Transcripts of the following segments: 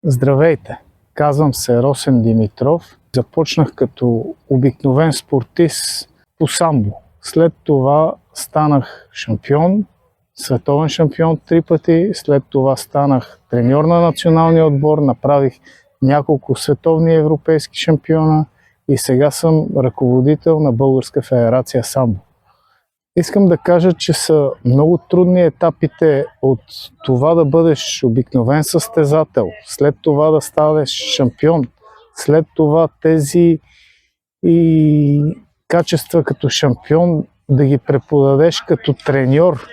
Здравейте! Казвам се Росен Димитров. Започнах като обикновен спортист по самбо. След това станах шампион, световен шампион 3 пъти. След това станах треньор на националния отбор, направих няколко световни и европейски шампиона и сега съм ръководител на Българска федерация самбо. Искам да кажа, че са много трудни етапите от това да бъдеш обикновен състезател, след това да станеш шампион, след това тези и качества като шампион да ги преподадеш като треньор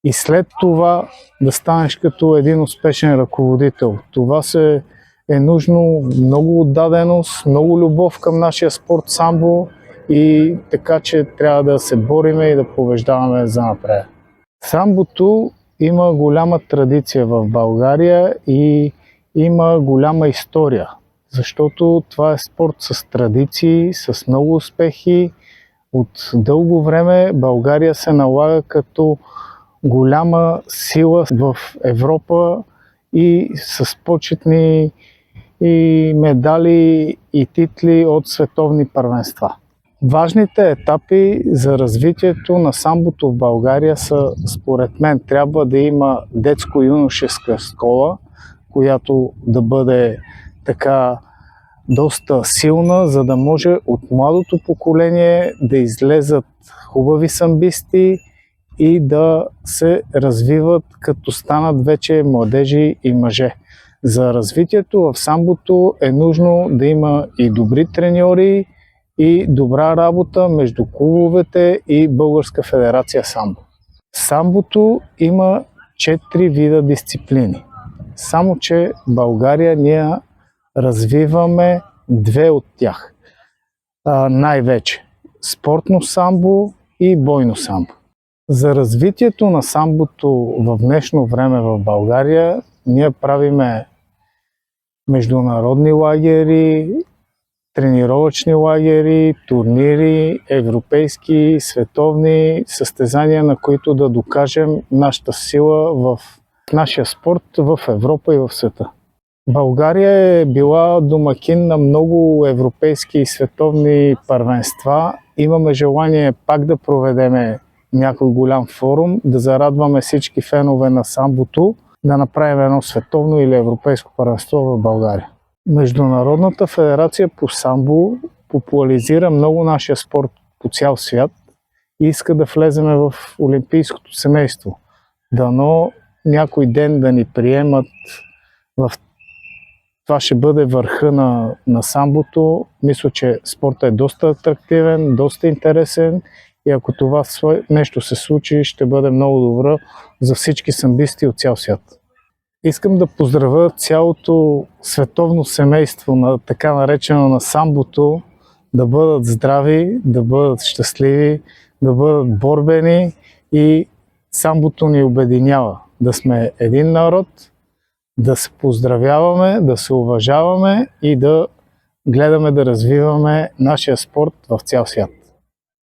и след това да станеш като един успешен ръководител. Това е нужно много отдаденост, много любов към нашия спорт самбо и така, че трябва да се бориме и да побеждаваме занапред. Самбото има голяма традиция в България и има голяма история, защото това е спорт с традиции, с много успехи. От дълго време България се налага като голяма сила в Европа и с почетни и медали и титли от световни първенства. Важните етапи за развитието на самбото в България са, според мен, трябва да има детско-юношеска школа, която да бъде така доста силна, за да може от младото поколение да излезат хубави самбисти и да се развиват като станат вече младежи и мъже. За развитието в самбото е нужно да има и добри треньори, и добра работа между клубовете и Българска федерация самбо. Самбото има 4 вида дисциплини. Само че в България ние развиваме 2 от тях. Най-вече спортно самбо и бойно самбо. За развитието на самбото в днешно време в България ние правиме международни лагери, тренировъчни лагери, турнири, европейски, световни състезания, на които да докажем нашата сила в нашия спорт в Европа и в света. България е била домакин на много европейски и световни първенства. Имаме желание пак да проведеме някой голям форум, да зарадваме всички фенове на самбото, да направим едно световно или европейско първенство в България. Международната федерация по самбо популяризира много нашия спорт по цял свят и иска да влеземе в олимпийското семейство. Дано някой ден да ни приемат това ще бъде върха на самбото. Мисля, че спортът е доста атрактивен, доста интересен и ако това нещо се случи, ще бъде много добро за всички самбисти от цял свят. Искам да поздравя цялото световно семейство на така наречено на самбото, да бъдат здрави, да бъдат щастливи, да бъдат борбени и самбото ни обединява. Да сме един народ, да се поздравяваме, да се уважаваме и да гледаме да развиваме нашия спорт в цял свят.